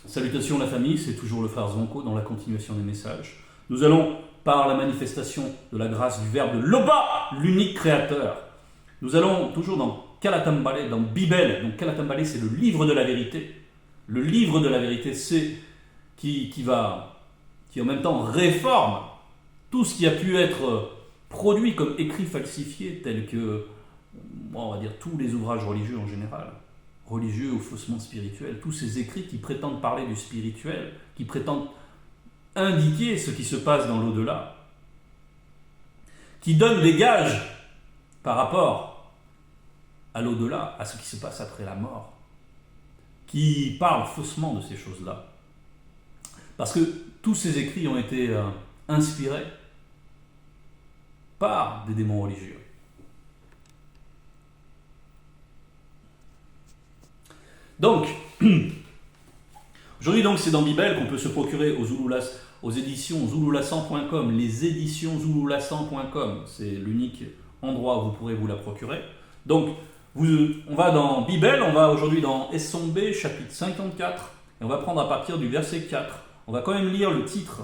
Salutations la famille, c'est toujours le frère Zonko dans la continuation des messages. Nous allons, par la manifestation de la grâce du Verbe de Loba, l'unique créateur, nous allons toujours dans Kalatambale, dans Bibel. Donc Kalatambale, c'est le livre de la vérité. Le livre de la vérité, c'est qui en même temps réforme tout ce qui a pu être produit comme écrit falsifié, tel que, on va dire, tous les ouvrages religieux en général, religieux ou faussement spirituels, tous ces écrits qui prétendent parler du spirituel, qui prétendent indiquer ce qui se passe dans l'au-delà, qui donnent des gages par rapport à l'au-delà, à ce qui se passe après la mort, qui parlent faussement de ces choses-là. Parce que tous ces écrits ont été inspirés par des démons religieux. Donc, aujourd'hui c'est dans Bibel qu'on peut se procurer aux éditions Zouloulasan.com, les éditions Zouloulasan.com, c'est l'unique endroit où vous pourrez vous la procurer. Donc, on va dans Bibel, on va aujourd'hui dans Essombe, chapitre 54, et on va prendre à partir du verset 4. On va quand même lire le titre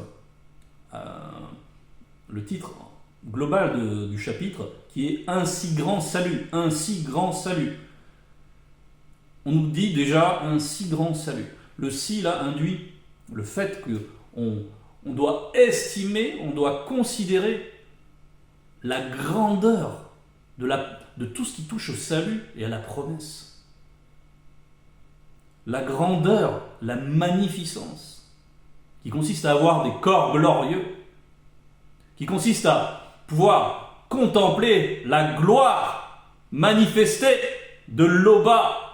global du chapitre, qui est « Un si grand salut ». Un si grand salut. On nous dit déjà un si grand salut. Le si là induit le fait qu'on doit estimer, on doit considérer la grandeur de tout ce qui touche au salut et à la promesse. La grandeur, la magnificence, qui consiste à avoir des corps glorieux, qui consiste à pouvoir contempler la gloire manifestée de l'Oba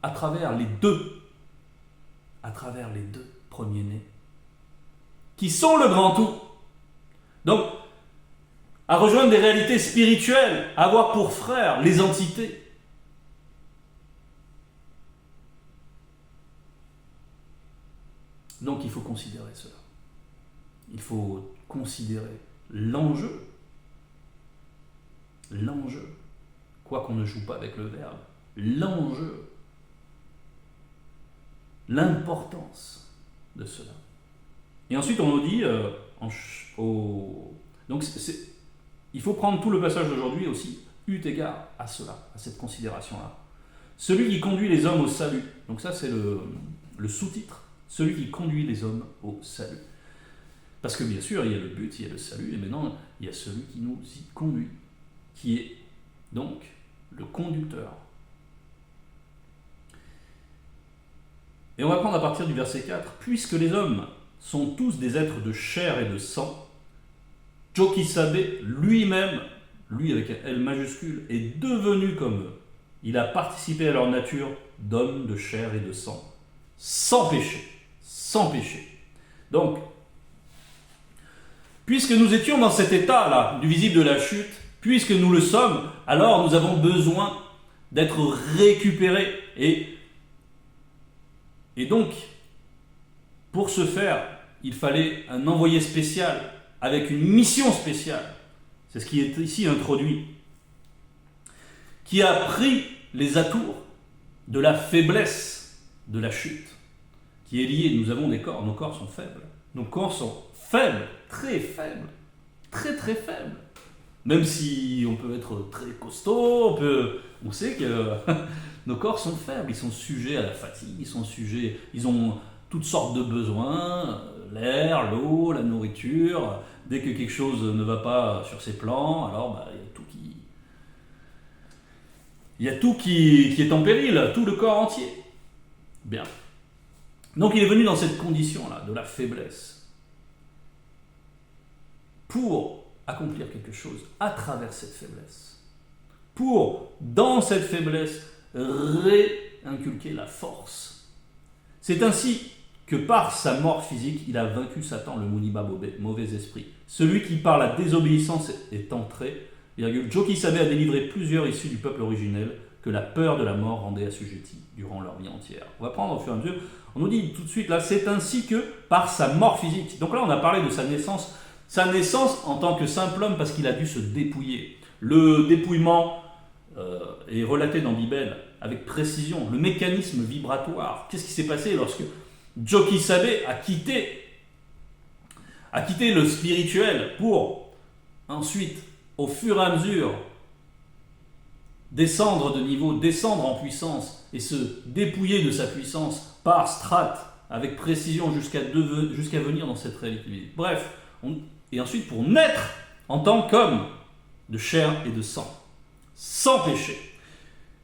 à travers les deux premiers-nés, qui sont le grand tout. Donc, à rejoindre des réalités spirituelles, à avoir pour frères les entités. Donc, il faut considérer cela. Il faut considérer l'enjeu, quoi qu'on ne joue pas avec le verbe, l'enjeu, l'importance de cela. Et ensuite, on nous dit, donc il faut prendre tout le passage d'aujourd'hui aussi, eu égard à cela, à cette considération-là. Celui qui conduit les hommes au salut. Donc ça, c'est le sous-titre. Celui qui conduit les hommes au salut. Parce que bien sûr, il y a le but, il y a le salut, et maintenant, il y a celui qui nous y conduit, qui est donc le conducteur. Et on va prendre à partir du verset 4. « Puisque les hommes sont tous des êtres de chair et de sang, Jokisabe lui-même, lui avec un L majuscule, est devenu comme eux. Il a participé à leur nature d'homme de chair et de sang, sans péché. » Sans péché. Donc, puisque nous étions dans cet état-là, du visible de la chute, puisque nous le sommes, alors nous avons besoin d'être récupérés. Et donc, pour ce faire, il fallait un envoyé spécial, avec une mission spéciale. C'est ce qui est ici introduit. Qui a pris les atours de la faiblesse de la chute, qui est liée. Nous avons des corps, nos corps sont faibles. Nos corps sont faibles, très faibles, très très faibles. Même si on peut être très costaud, on sait que nos corps sont faibles, ils sont sujets à la fatigue, ils ont toutes sortes de besoins, l'air, l'eau, la nourriture. Dès que quelque chose ne va pas sur ces plans, alors il y a tout qui est en péril, tout le corps entier. Bien. Donc il est venu dans cette condition-là, de la faiblesse, pour accomplir quelque chose à travers cette faiblesse. Pour, dans cette faiblesse, réinculquer la force. C'est ainsi que par sa mort physique, il a vaincu Satan, le Muniba, mauvais esprit. Celui qui par la désobéissance est entré, Jokisabe a délivré plusieurs issus du peuple originel que la peur de la mort rendait assujettis durant leur vie entière. On va prendre au fur et à mesure. On nous dit tout de suite là, c'est ainsi que par sa mort physique. Donc là, on a parlé de sa naissance en tant que simple homme parce qu'il a dû se dépouiller. Le dépouillement est relaté dans Bibel avec précision le mécanisme vibratoire. Qu'est-ce qui s'est passé lorsque Jokisabe a quitté le spirituel pour ensuite, au fur et à mesure, descendre de niveau, descendre en puissance et se dépouiller de sa puissance par strates avec précision jusqu'à venir dans cette réalité. Bref, et ensuite pour naître en tant qu'homme de chair et de sang, sans péché.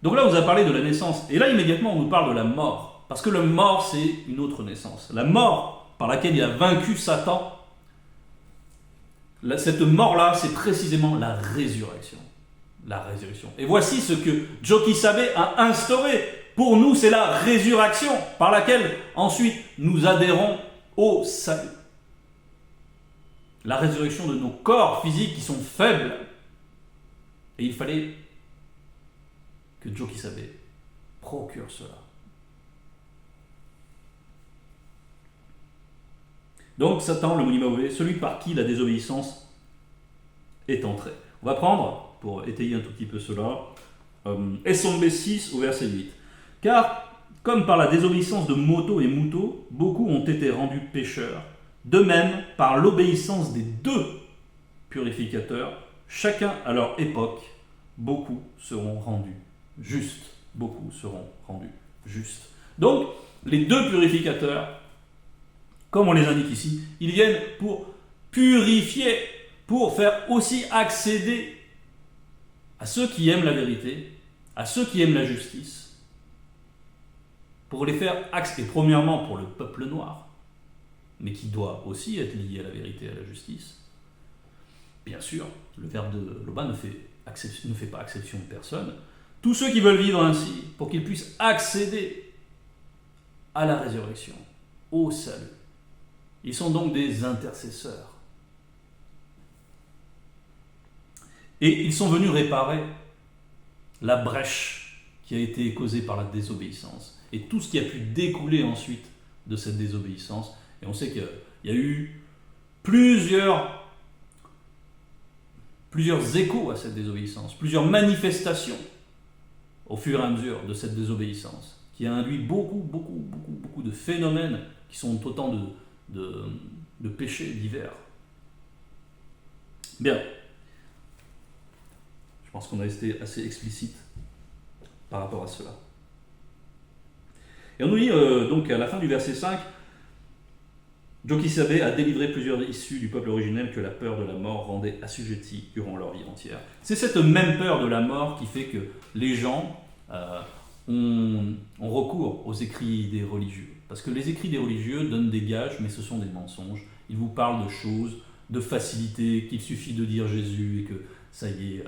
Donc là, on vous a parlé de la naissance, et là immédiatement on nous parle de la mort, parce que la mort c'est une autre naissance. La mort par laquelle il a vaincu Satan, cette mort-là, c'est précisément la résurrection. La résurrection. Et voici ce que Jokisabe a instauré. Pour nous, c'est la résurrection par laquelle ensuite nous adhérons au salut. La résurrection de nos corps physiques qui sont faibles. Et il fallait que Jokisabe procure cela. Donc Satan, le Munimawe, celui par qui la désobéissance est entrée. On va prendre, pour étayer un tout petit peu cela, Esombe 6 au verset 8. Car, comme par la désobéissance de Moto et Muto, beaucoup ont été rendus pécheurs, de même, par l'obéissance des deux purificateurs, chacun à leur époque, beaucoup seront rendus justes. Beaucoup seront rendus justes. Donc, les deux purificateurs, comme on les indique ici, ils viennent pour purifier, pour faire aussi accéder à ceux qui aiment la vérité, à ceux qui aiment la justice, pour les faire accéder, premièrement pour le peuple noir, mais qui doit aussi être lié à la vérité et à la justice. Bien sûr, le verbe de Loba ne fait pas exception de personne. Tous ceux qui veulent vivre ainsi, pour qu'ils puissent accéder à la résurrection, au salut. Ils sont donc des intercesseurs. Et ils sont venus réparer la brèche qui a été causée par la désobéissance et tout ce qui a pu découler ensuite de cette désobéissance. Et on sait qu'il y a eu plusieurs échos à cette désobéissance, plusieurs manifestations au fur et à mesure de cette désobéissance, qui a induit beaucoup de phénomènes qui sont autant de péchés divers. Bien. Je pense qu'on a été assez explicite par rapport à cela. Et on nous dit donc à la fin du verset 5, Jokisabe a délivré plusieurs issus du peuple originel que la peur de la mort rendait assujettis durant leur vie entière. C'est cette même peur de la mort qui fait que les gens ont recours aux écrits des religieux. Parce que les écrits des religieux donnent des gages, mais ce sont des mensonges. Ils vous parlent de choses, de facilité, qu'il suffit de dire Jésus et que ça y est...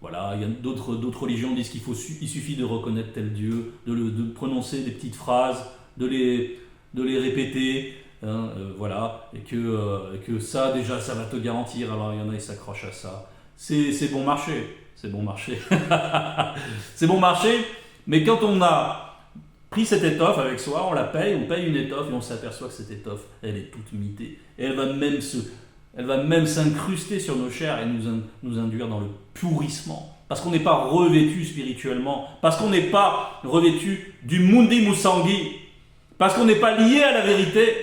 Voilà, il y a d'autres religions disent il suffit de reconnaître tel Dieu, de prononcer des petites phrases, de les répéter, voilà, et que ça déjà ça va te garantir. Alors il y en a qui s'accrochent à ça. C'est bon marché, c'est bon marché, c'est bon marché. Mais quand on a pris cette étoffe avec soi, on paye une étoffe et on s'aperçoit que cette étoffe, elle est toute mitée. Et elle va même s'incruster sur nos chairs et nous induire dans le pourrissement. Parce qu'on n'est pas revêtu spirituellement. Parce qu'on n'est pas revêtu du mundi musangi. Parce qu'on n'est pas lié à la vérité.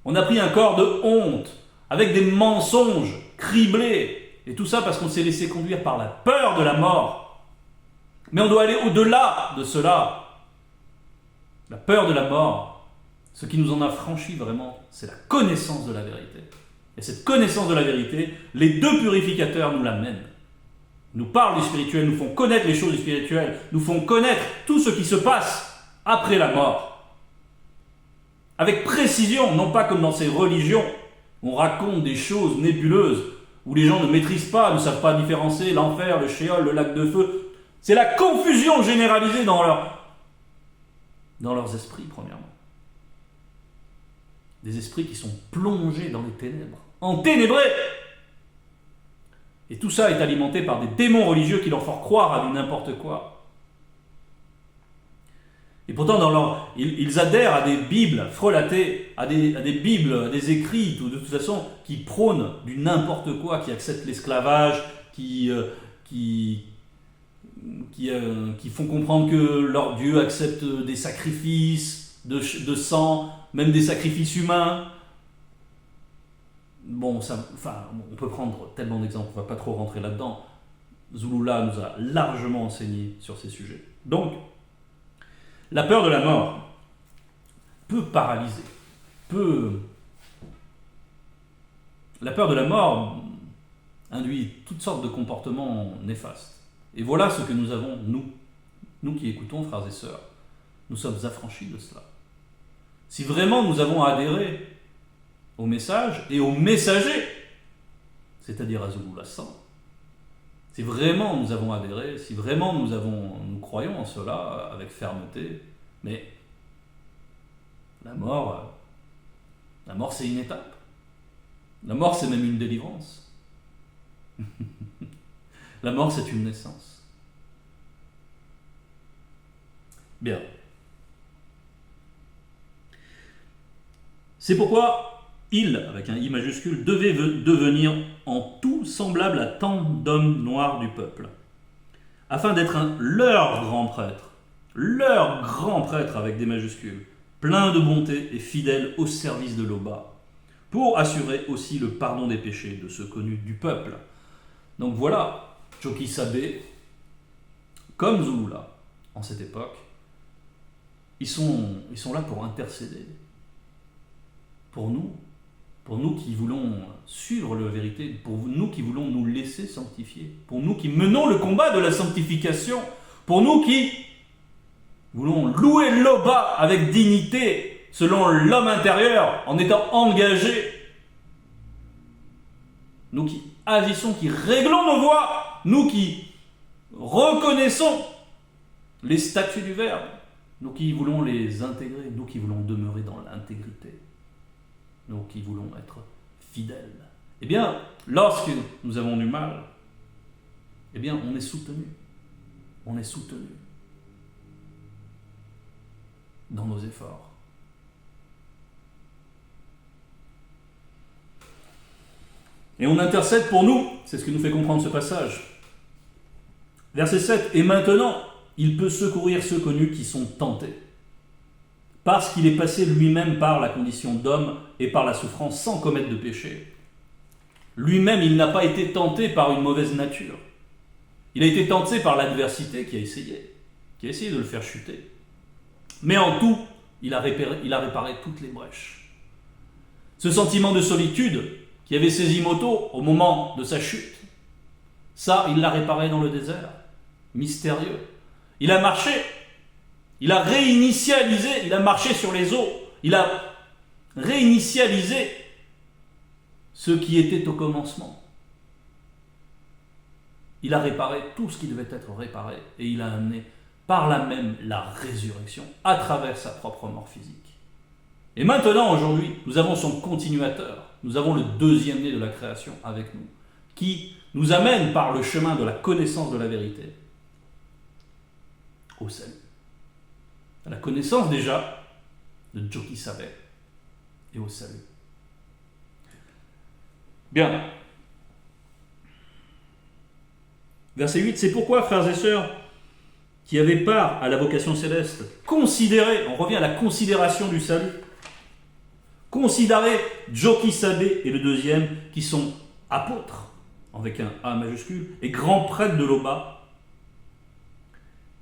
On a pris un corps de honte, avec des mensonges criblés. Et tout ça parce qu'on s'est laissé conduire par la peur de la mort. Mais on doit aller au-delà de cela. La peur de la mort, ce qui nous en a franchi vraiment, c'est la connaissance de la vérité. Et cette connaissance de la vérité, les deux purificateurs nous l'amènent. Nous parlent du spirituel, nous font connaître les choses du spirituel, nous font connaître tout ce qui se passe après la mort. Avec précision, non pas comme dans ces religions, où on raconte des choses nébuleuses, où les gens ne maîtrisent pas, ne savent pas différencier l'enfer, le shéol, le lac de feu. C'est la confusion généralisée dans leurs esprits, premièrement. Des esprits qui sont plongés dans les ténèbres, enténébrés. Et tout ça est alimenté par des démons religieux qui leur font croire à du n'importe quoi. Et pourtant, ils adhèrent à des bibles frelatées, à des bibles, à des écrits, de toute façon, qui prônent du n'importe quoi, qui acceptent l'esclavage, qui qui font comprendre que leur Dieu accepte des sacrifices de sang, même des sacrifices humains. Bon, on peut prendre tellement d'exemples, on ne va pas trop rentrer là-dedans. Zulula nous a largement enseigné sur ces sujets. Donc, la peur de la mort peut paralyser, La peur de la mort induit toutes sortes de comportements néfastes. Et voilà ce que nous avons, nous qui écoutons, frères et sœurs. Nous sommes affranchis de cela. Si vraiment nous avons adhéré au message et au messager, c'est-à-dire à Zulula 100, si vraiment nous avons adhéré, si vraiment nous croyons en cela avec fermeté, mais la mort c'est une étape. La mort c'est même une délivrance. La mort c'est une naissance. Bien. C'est pourquoi il, avec un I majuscule, devait devenir en tout semblable à tant d'hommes noirs du peuple, afin d'être leur grand prêtre avec des majuscules, plein de bonté et fidèle au service de l'Oba, pour assurer aussi le pardon des péchés de ceux connus du peuple. Donc voilà, Joki Sabé, comme Zulula, en cette époque, ils sont là pour intercéder. Pour nous qui voulons suivre la vérité, pour nous qui voulons nous laisser sanctifier, pour nous qui menons le combat de la sanctification, pour nous qui voulons louer l'Oba avec dignité, selon l'homme intérieur, en étant engagés, nous qui agissons, qui réglons nos voix, nous qui reconnaissons les statuts du Verbe, nous qui voulons les intégrer, nous qui voulons demeurer dans l'intégrité, nous qui voulons être fidèles, eh bien, lorsque nous avons du mal, eh bien, on est soutenu. On est soutenu dans nos efforts. Et on intercède pour nous, c'est ce que nous fait comprendre ce passage. Verset 7, « Et maintenant, il peut secourir ceux connus qui sont tentés, parce qu'il est passé lui-même par la condition d'homme et par la souffrance sans commettre de péché. Lui-même, il n'a pas été tenté par une mauvaise nature. Il a été tenté par l'adversité qui a essayé de le faire chuter. Mais en tout, il a réparé toutes les brèches. Ce sentiment de solitude qui avait saisi Moto au moment de sa chute, ça, il l'a réparé dans le désert, mystérieux. Il a marché, il a réinitialisé, il a marché sur les eaux, il a réinitialisé ce qui était au commencement. Il a réparé tout ce qui devait être réparé et il a amené par là même la résurrection à travers sa propre mort physique. Et maintenant, aujourd'hui, nous avons son continuateur, nous avons le deuxième né de la création avec nous, qui nous amène par le chemin de la connaissance de la vérité au salut. À la connaissance déjà de Joki Sabé et au salut. Bien. Verset 8, c'est pourquoi, frères et sœurs, qui avaient part à la vocation céleste, considérez, on revient à la considération du salut, considérez Joki Sabé et le deuxième, qui sont apôtres, avec un A majuscule, et grands prêtres de l'Oba,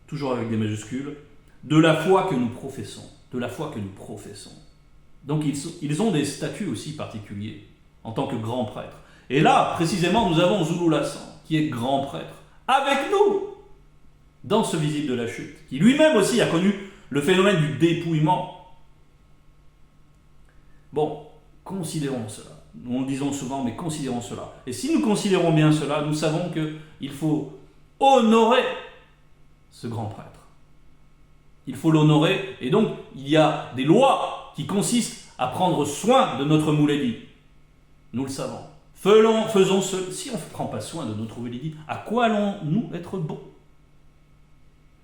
toujours avec des majuscules, de la foi que nous professons. De la foi que nous professons. Donc ils ont des statuts aussi particuliers, en tant que grands prêtres. Et là, précisément, nous avons Zulula 100, qui est grand prêtre, avec nous, dans ce visible de la chute, qui lui-même aussi a connu le phénomène du dépouillement. Bon, considérons cela. Nous le disons souvent, mais considérons cela. Et si nous considérons bien cela, nous savons qu'il faut honorer ce grand prêtre. Il faut l'honorer, et donc il y a des lois qui consistent à prendre soin de notre Mouledi. Nous le savons. Faisons ce. Si on ne prend pas soin de notre Mouledi, à quoi allons-nous être bons?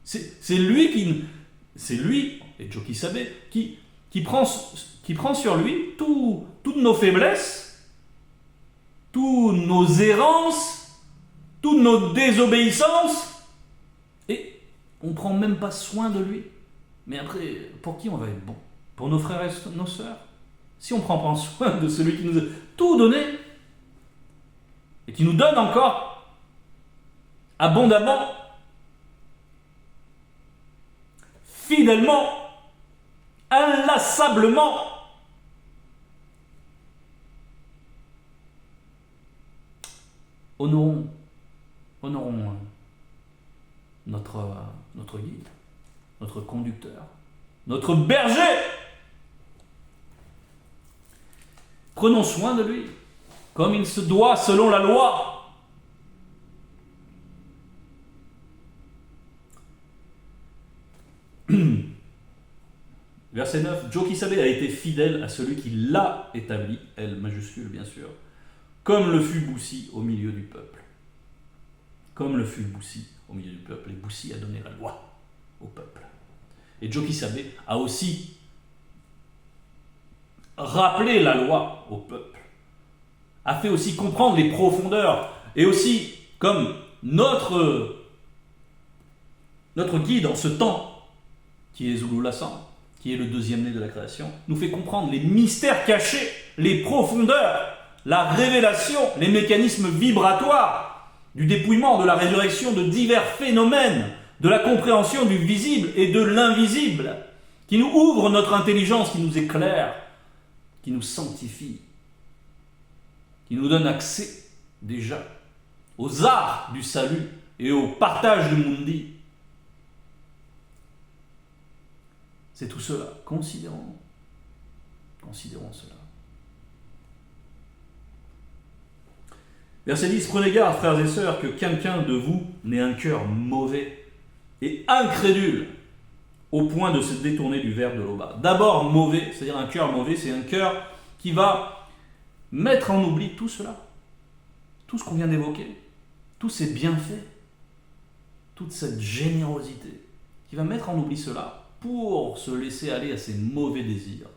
C'est lui, et Joki Sabé, qui prend sur lui toutes nos faiblesses, toutes nos errances, toutes nos désobéissances, On ne prend même pas soin de lui. Mais après, pour qui on va être bon? Pour nos frères et nos sœurs? Si on ne prend pas soin de celui qui nous a tout donné, et qui nous donne encore abondamment, fidèlement, inlassablement, honorons notre guide, notre conducteur, notre berger. Prenons soin de lui, comme il se doit selon la loi. Verset 9, Joe Kisabe a été fidèle à celui qui l'a établi, L majuscule bien sûr, comme le fut Boussi au milieu du peuple. Comme le fut Boussi au milieu du peuple. Et Boussi a donné la loi au peuple. Et Joe Kisabe a aussi rappelé la loi au peuple, a fait aussi comprendre les profondeurs, et aussi, comme notre guide en ce temps, qui est Zulu Lassan, qui est le deuxième né de la création, nous fait comprendre les mystères cachés, les profondeurs, la révélation, les mécanismes vibratoires du dépouillement, de la résurrection de divers phénomènes, de la compréhension du visible et de l'invisible, qui nous ouvre notre intelligence, qui nous éclaire, qui nous sanctifie, qui nous donne accès déjà aux arts du salut et au partage du mundi. C'est tout cela. Considérons cela. Verset 10, prenez garde, frères et sœurs, que quelqu'un de vous n'ait un cœur mauvais et incrédule au point de se détourner du verbe de l'Oba. D'abord mauvais, c'est-à-dire un cœur mauvais, c'est un cœur qui va mettre en oubli tout cela, tout ce qu'on vient d'évoquer, tous ces bienfaits, toute cette générosité, qui va mettre en oubli cela pour se laisser aller à ses mauvais désirs.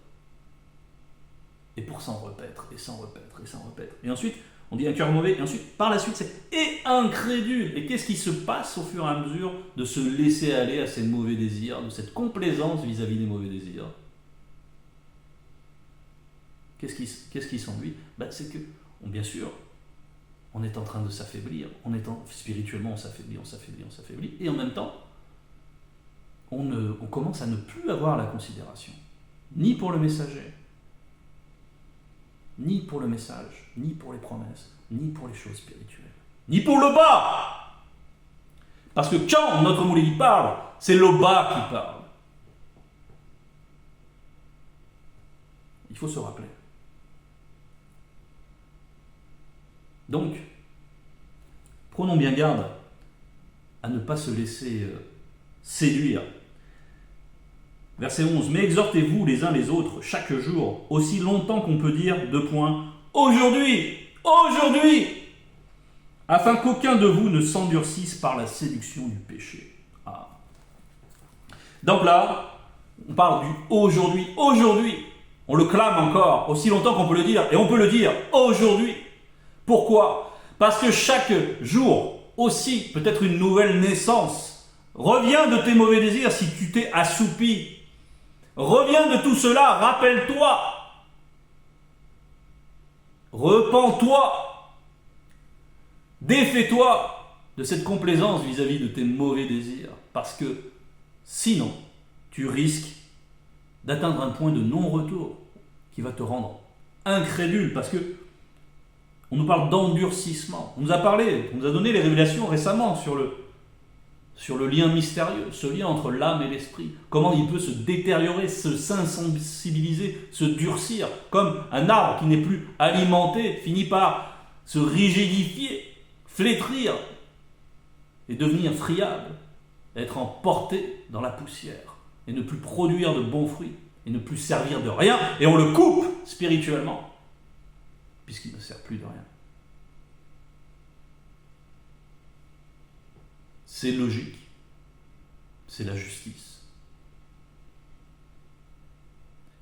Et pour s'en repaître, et s'en repaître, et s'en repaître. Et ensuite, on dit un cœur mauvais, et ensuite, par la suite, c'est et incrédule. Et qu'est-ce qui se passe au fur et à mesure de se laisser aller à ces mauvais désirs, de cette complaisance vis-à-vis des mauvais désirs? Qu'est-ce qui s'ennuie? C'est que, bien sûr, on est en train de s'affaiblir, spirituellement on s'affaiblit, et en même temps, on commence à ne plus avoir la considération, ni pour le messager, ni pour le message, ni pour les promesses, ni pour les choses spirituelles, ni pour le bas. Parce que quand notre Moulay parle, c'est le bas qui parle. Il faut se rappeler. Donc, prenons bien garde à ne pas se laisser séduire. Verset 11, mais exhortez-vous les uns les autres chaque jour, aussi longtemps qu'on peut dire, aujourd'hui, afin qu'aucun de vous ne s'endurcisse par la séduction du péché. Donc là, on parle du aujourd'hui, on le clame encore, aussi longtemps qu'on peut le dire, et on peut le dire aujourd'hui. Pourquoi? Parce que chaque jour, aussi, peut être une nouvelle naissance. Reviens de tes mauvais désirs si tu t'es assoupi. Reviens de tout cela, rappelle-toi. Repens-toi. Défais-toi de cette complaisance vis-à-vis de tes mauvais désirs. Parce que sinon, tu risques d'atteindre un point de non-retour qui va te rendre incrédule. Parce que on nous parle d'endurcissement. On nous a donné les révélations récemment sur le lien mystérieux, ce lien entre l'âme et l'esprit. Comment il peut se détériorer, se s'insensibiliser, se durcir, comme un arbre qui n'est plus alimenté, finit par se rigidifier, flétrir et devenir friable, être emporté dans la poussière et ne plus produire de bons fruits et ne plus servir de rien. Et on le coupe spirituellement, puisqu'il ne sert plus de rien. C'est logique. C'est la justice.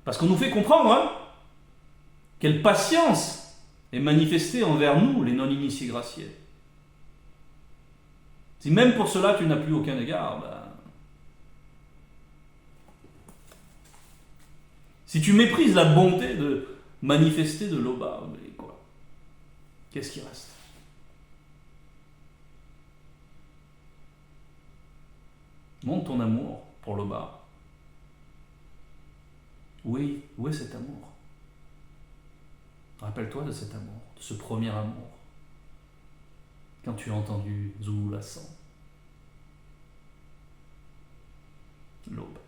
Parce qu'on nous fait comprendre quelle patience est manifestée envers nous, les non-initiés graciés. Si même pour cela tu n'as plus aucun égard, Si tu méprises la bonté de manifester de l'Oba, mais quoi? Qu'est-ce qui reste? Montre ton amour pour l'Oba. Oui, où est cet amour? Rappelle-toi de cet amour, de ce premier amour. Quand tu as entendu Zulu Lassan, l'Oba.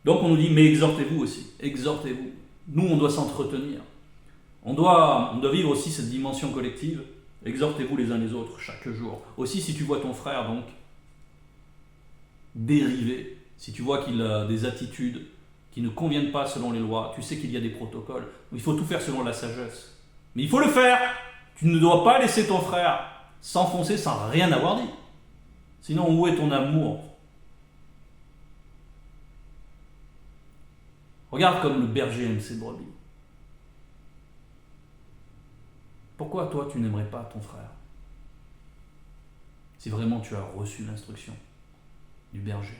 Donc on nous dit, mais exhortez-vous aussi, exhortez-vous. Nous, on doit s'entretenir. On doit vivre aussi cette dimension collective. Exhortez-vous les uns les autres chaque jour. Aussi, si tu vois ton frère, donc, dériver, si tu vois qu'il a des attitudes qui ne conviennent pas selon les lois, tu sais qu'il y a des protocoles. Il faut tout faire selon la sagesse. Mais il faut le faire. Tu ne dois pas laisser ton frère s'enfoncer sans rien avoir dit. Sinon, où est ton amour? Regarde comme le berger aime ses brebis. Pourquoi toi tu n'aimerais pas ton frère? Si vraiment tu as reçu l'instruction du berger.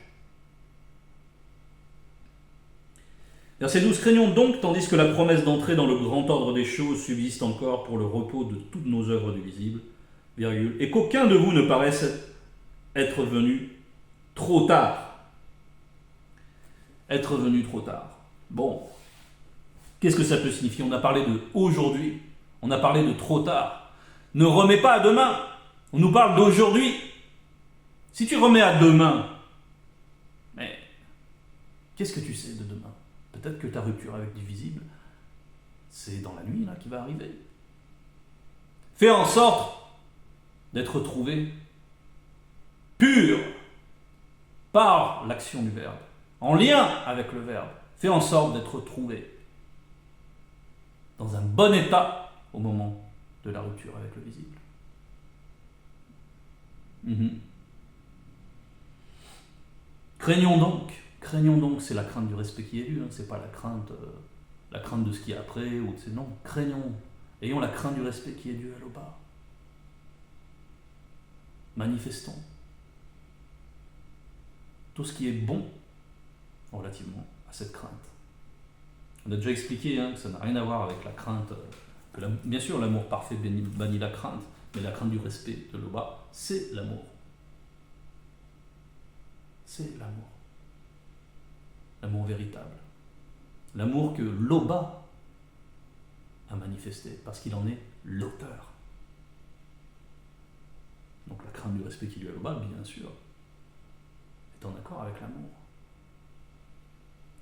Verset 12, craignons donc, tandis que la promesse d'entrer dans le grand ordre des choses subsiste encore pour le repos de toutes nos œuvres du visible, virgule, et qu'aucun de vous ne paraisse être venu trop tard. Être venu trop tard. Bon, qu'est-ce que ça peut signifier? On a parlé de aujourd'hui, on a parlé de trop tard. Ne remets pas à demain, on nous parle d'aujourd'hui. Si tu remets à demain, mais qu'est-ce que tu sais de demain? Peut-être que ta rupture avec du visible, c'est dans la nuit là qui va arriver. Fais en sorte d'être trouvé pur par l'action du Verbe, en lien avec le Verbe. Fais en sorte d'être trouvé dans un bon état au moment de la rupture avec le visible. Craignons donc, c'est la crainte du respect qui est due, c'est pas la crainte de ce qui est après, non, craignons, ayons la crainte du respect qui est due à l'Oba. Manifestons tout ce qui est bon relativement à cette crainte. On a déjà expliqué que ça n'a rien à voir avec la crainte, bien sûr l'amour parfait bannit la crainte, mais la crainte du respect de l'Oba, c'est l'amour. C'est l'amour. L'amour véritable. L'amour que l'Oba a manifesté, parce qu'il en est l'auteur. Donc la crainte du respect qui lui est à l'Oba, bien sûr, est en accord avec l'amour.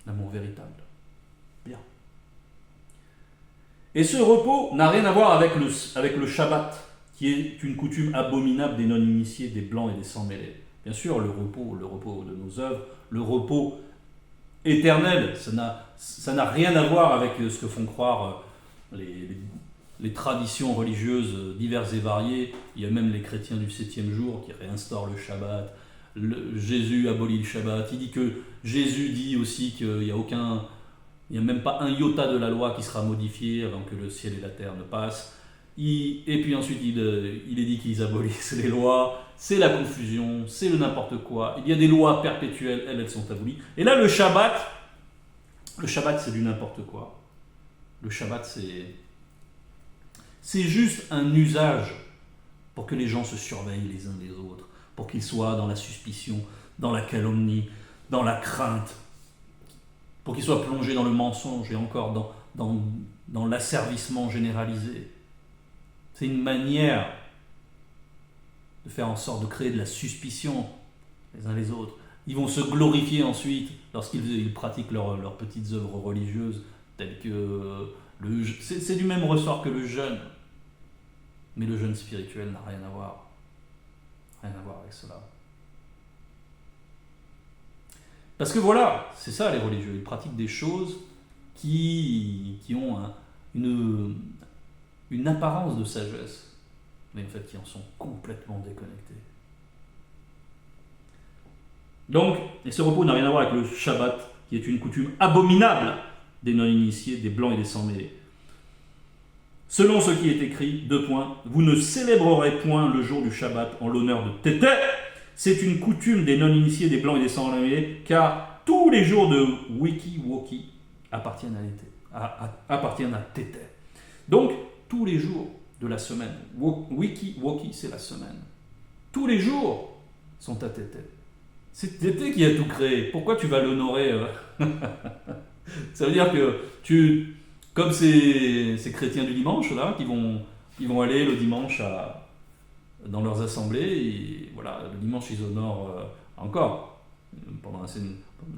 L'amour véritable. Bien. Et ce repos n'a rien à voir avec le Shabbat, qui est une coutume abominable des non-initiés, des blancs et des sans-mêlés. Bien sûr, le repos de nos œuvres, le repos éternel, ça n'a rien à voir avec ce que font croire les traditions religieuses diverses et variées. Il y a même les chrétiens du 7e jour qui réinstaurent le Shabbat. Jésus abolit le Shabbat. Il dit que Jésus dit aussi qu'il n'y a même pas un iota de la loi qui sera modifié avant que le ciel et la terre ne passent. Et puis ensuite, il est dit qu'ils abolissent les lois. C'est la confusion, c'est le n'importe quoi. Il y a des lois perpétuelles, elles sont abolies. Et là, le Shabbat, c'est du n'importe quoi. Le Shabbat, c'est juste un usage pour que les gens se surveillent les uns les autres, pour qu'ils soient dans la suspicion, dans la calomnie, dans la crainte, pour qu'ils soient plongés dans le mensonge et encore dans l'asservissement généralisé. C'est une manière de faire en sorte de créer de la suspicion les uns les autres. Ils vont se glorifier ensuite lorsqu'ils pratiquent leurs petites œuvres religieuses, telles que c'est du même ressort que le jeûne. Mais le jeûne spirituel n'a rien à voir. Rien à voir avec cela. Parce que voilà, c'est ça les religieux. Ils pratiquent des choses qui ont une apparence de sagesse, mais en fait qui en sont complètement déconnectés. Donc, et ce repos n'a rien à voir avec le Shabbat, qui est une coutume abominable des non-initiés, des blancs et des sans-mêlés. Selon ce qui est écrit, vous ne célébrerez point le jour du Shabbat en l'honneur de Tété. C'est une coutume des non-initiés, des blancs et des sans-lauriers, car tous les jours de Wiki-Woki appartiennent à Tété. Donc, tous les jours de la semaine, Wiki-Woki, c'est la semaine. Tous les jours sont à Tété. C'est Tété qui a tout créé. Pourquoi tu vas l'honorer Ça veut dire que comme ces chrétiens du dimanche, là, qui vont aller le dimanche dans leurs assemblées, et voilà, le dimanche ils honorent encore. Pendant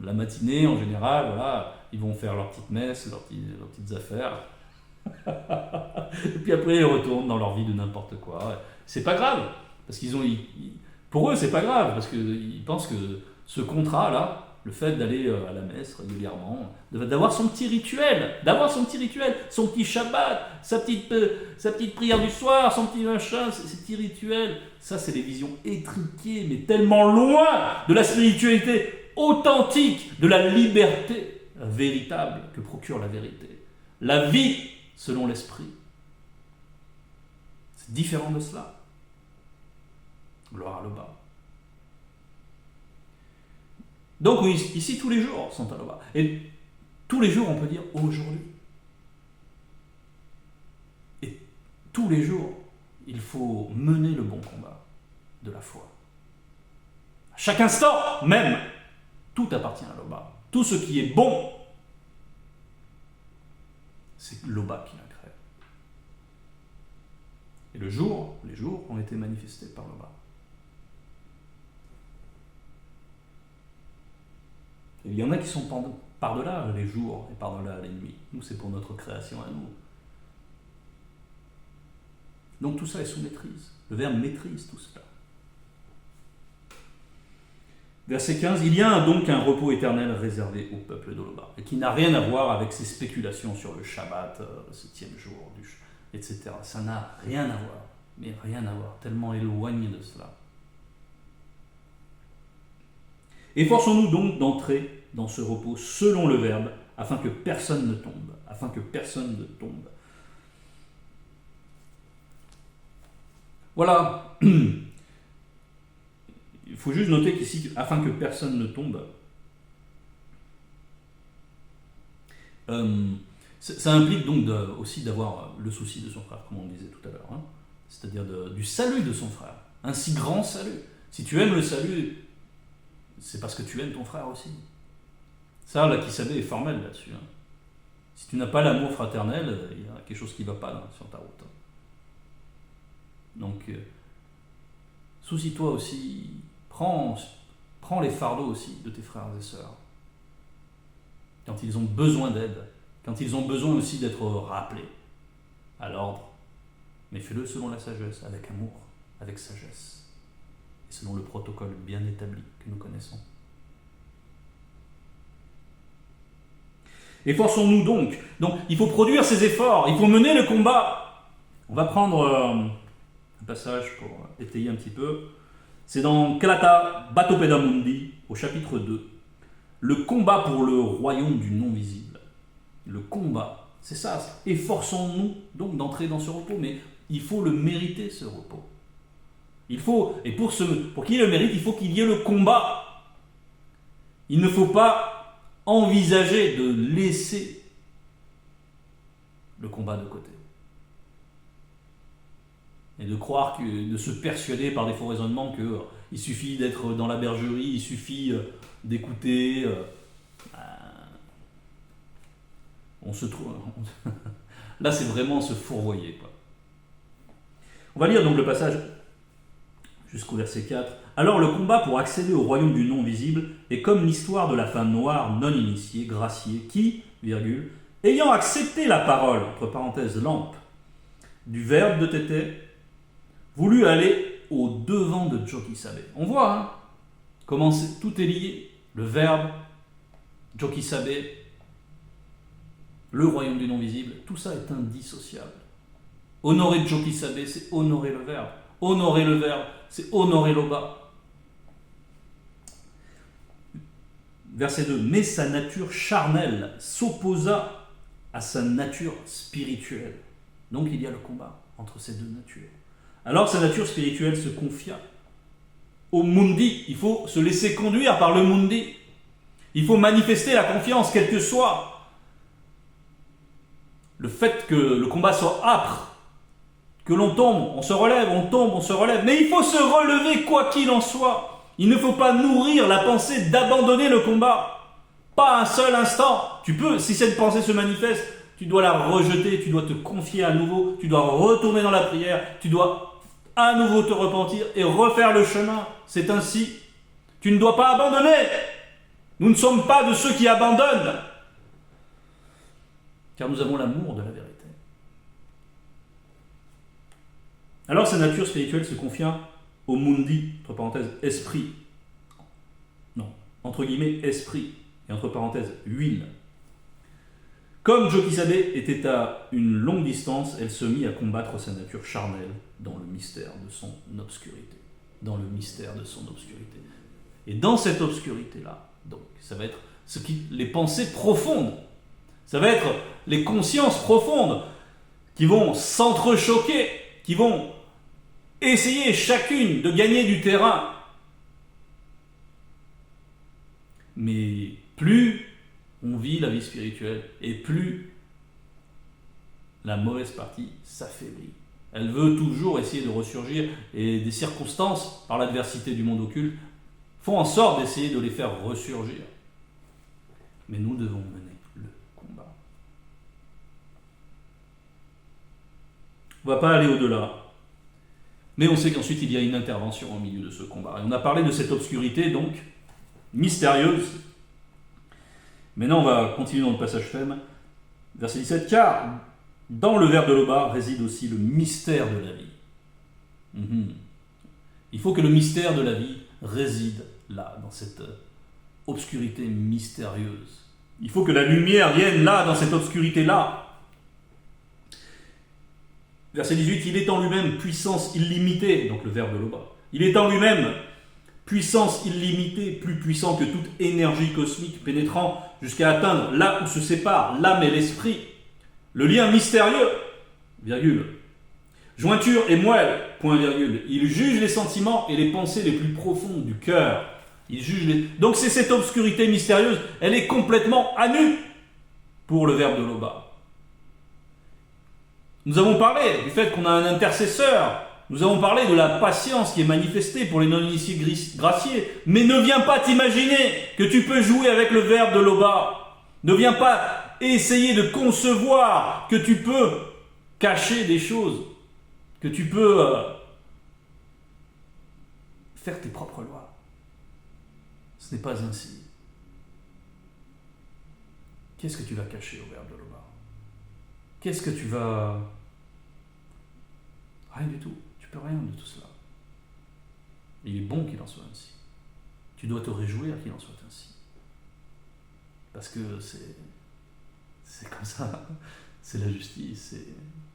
la matinée, en général, voilà, ils vont faire leur petite messe, leurs petites affaires. Et puis après, ils retournent dans leur vie de n'importe quoi. C'est pas grave, parce pour eux, c'est pas grave, parce qu'ils pensent que ce contrat-là, le fait d'aller à la messe régulièrement, d'avoir son petit rituel, son petit Shabbat, sa petite prière du soir, son petit machin, ses petits rituels, ça c'est des visions étriquées, mais tellement loin de la spiritualité authentique, de la liberté véritable que procure la vérité. La vie selon l'esprit. C'est différent de cela. Gloire à l'Oba. Donc oui, ici tous les jours sont à l'Oba. Et tous les jours on peut dire aujourd'hui. Et tous les jours, il faut mener le bon combat de la foi. À chaque instant, même, tout appartient à l'Oba. Tout ce qui est bon, c'est l'Oba qui l'a créé. Et les jours ont été manifestés par l'Oba. Il y en a qui sont par-delà les jours et par-delà les nuits. Nous, c'est pour notre création à nous. Donc tout ça est sous maîtrise. Le Verbe maîtrise tout cela. Verset 15, il y a donc un repos éternel réservé au peuple d'Oloba, et qui n'a rien à voir avec ces spéculations sur le Shabbat, le 7e jour, etc. Ça n'a rien à voir, mais rien à voir, tellement éloigné de cela. Efforçons-nous donc d'entrer dans ce repos selon le Verbe, afin que personne ne tombe. Voilà. Il faut juste noter qu'ici, afin que personne ne tombe, ça implique donc aussi d'avoir le souci de son frère, comme on le disait tout à l'heure, hein, c'est-à-dire du salut de son frère, un si grand salut. Si tu aimes le salut, c'est parce que tu aimes ton frère aussi. Ça, la Kisabé est formelle là-dessus. Hein. Si tu n'as pas l'amour fraternel, il y a quelque chose qui ne va pas sur ta route. Donc, soucie-toi aussi, prends les fardeaux aussi de tes frères et sœurs. Quand ils ont besoin d'aide, quand ils ont besoin aussi d'être rappelés à l'ordre. Mais fais-le selon la sagesse, avec amour, avec sagesse. Et selon le protocole bien établi que nous connaissons. Efforçons-nous donc. Donc, il faut produire ces efforts, il faut mener le combat. On va prendre un passage pour étayer un petit peu. C'est dans Kalata Batopeda Mundi, au chapitre 2. Le combat pour le royaume du non-visible. Le combat, c'est ça. Efforçons-nous donc d'entrer dans ce repos, mais il faut le mériter, ce repos. Il faut, et pour qu'il le mérite, il faut qu'il y ait le combat. Il ne faut pas envisager de laisser le combat de côté. Et de croire, de se persuader par des faux raisonnements qu'il suffit d'être dans la bergerie, il suffit d'écouter. On se trouve. Là, c'est vraiment se fourvoyer, quoi. On va lire donc le passage jusqu'au verset 4. Alors le combat pour accéder au royaume du non-visible est comme l'histoire de la femme noire non initiée, graciée, qui, ayant accepté la parole, entre parenthèses lampe, du verbe de Tété, voulut aller au devant de Jokisabe. On voit hein, comment tout est lié. Le verbe, Jokisabe, le royaume du non-visible, tout ça est indissociable. Honorer Jokisabe, c'est honorer le verbe. Honorer le verbe, c'est honorer l'Oba. Verset 2. Mais sa nature charnelle s'opposa à sa nature spirituelle. Donc il y a le combat entre ces deux natures. Alors sa nature spirituelle se confia au Mundi. Il faut se laisser conduire par le Mundi. Il faut manifester la confiance, quel que soit le fait que le combat soit âpre, que l'on tombe, on se relève, on tombe, on se relève. Mais il faut se relever quoi qu'il en soit. Il ne faut pas nourrir la pensée d'abandonner le combat. Pas un seul instant. Tu peux, si cette pensée se manifeste, tu dois la rejeter, tu dois te confier à nouveau, tu dois retourner dans la prière, tu dois à nouveau te repentir et refaire le chemin. C'est ainsi. Tu ne dois pas abandonner. Nous ne sommes pas de ceux qui abandonnent. Car nous avons l'amour de la vérité. Alors sa nature spirituelle se confia au Mundi, entre parenthèses, esprit. Non, entre guillemets, esprit. Et entre parenthèses, huile. Comme Jokisabe était à une longue distance, elle se mit à combattre sa nature charnelle dans le mystère de son obscurité. Dans le mystère de son obscurité. Et dans cette obscurité-là, donc, ça va être les pensées profondes. Ça va être les consciences profondes qui vont s'entrechoquer, qui vont essayer chacune de gagner du terrain. Mais plus on vit la vie spirituelle et plus la mauvaise partie s'affaiblit. Elle veut toujours essayer de ressurgir et des circonstances, par l'adversité du monde occulte, font en sorte d'essayer de les faire ressurgir. Mais nous devons mener le combat. On ne va pas aller au-delà. Mais on sait qu'ensuite il y a une intervention au milieu de ce combat. Et on a parlé de cette obscurité, donc, mystérieuse. Maintenant, on va continuer dans le passage thème. Verset 17. Car dans le ver de Loba réside aussi le mystère de la vie. Il faut que le mystère de la vie réside là, dans cette obscurité mystérieuse. Il faut que la lumière vienne là, dans cette obscurité-là. Verset 18, il est en lui-même puissance illimitée, donc le ver de Loba. Il est en lui-même puissance illimitée, plus puissant que toute énergie cosmique, pénétrant jusqu'à atteindre là où se séparent l'âme et l'esprit. Le lien mystérieux, virgule. Jointure et moelle, point virgule. Il juge les sentiments et les pensées les plus profondes du cœur. Il juge les... Donc c'est cette obscurité mystérieuse, elle est complètement à nu pour le ver de Loba. Nous avons parlé du fait qu'on a un intercesseur. Nous avons parlé de la patience qui est manifestée pour les non-initiés graciés. Mais ne viens pas t'imaginer que tu peux jouer avec le ver de Loba. Ne viens pas essayer de concevoir que tu peux cacher des choses, que tu peux faire tes propres lois. Ce n'est pas ainsi. Qu'est-ce que tu vas cacher au ver de Loba? Qu'est-ce que tu vas... Rien du tout. Tu peux rien de tout cela. Il est bon qu'il en soit ainsi. Tu dois te réjouir qu'il en soit ainsi. Parce que c'est comme ça. C'est la justice,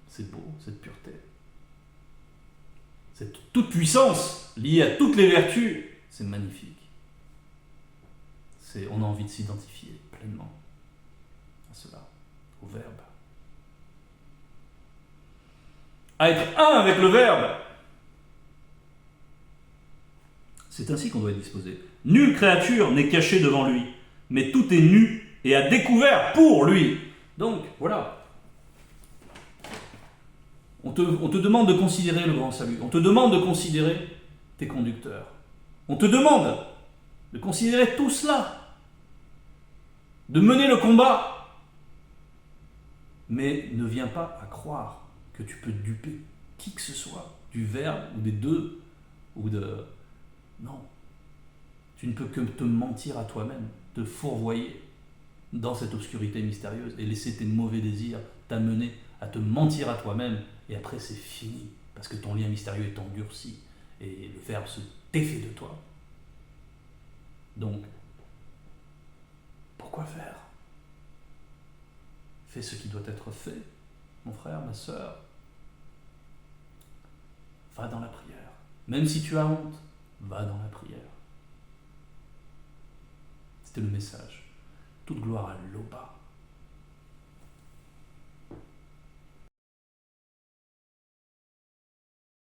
c'est beau, cette pureté. Cette toute puissance liée à toutes les vertus, c'est magnifique. On a envie de s'identifier pleinement à cela, au Verbe. À être un avec le Verbe. C'est ainsi qu'on doit être disposé. Nulle créature n'est cachée devant lui, mais tout est nu et à découvert pour lui. Donc, voilà. On te demande de considérer le grand salut. On te demande de considérer tes conducteurs. On te demande de considérer tout cela. De mener le combat. Mais ne viens pas à croire que tu peux duper qui que ce soit, du Verbe ou des deux, ou de... Non. Tu ne peux que te mentir à toi-même, te fourvoyer dans cette obscurité mystérieuse et laisser tes mauvais désirs t'amener à te mentir à toi-même, et après c'est fini, parce que ton lien mystérieux est endurci, et le Verbe se défait de toi. Donc, pourquoi faire? Fais ce qui doit être fait, mon frère, ma sœur. Va dans la prière. Même si tu as honte, va dans la prière. C'était le message. Toute gloire à Loba.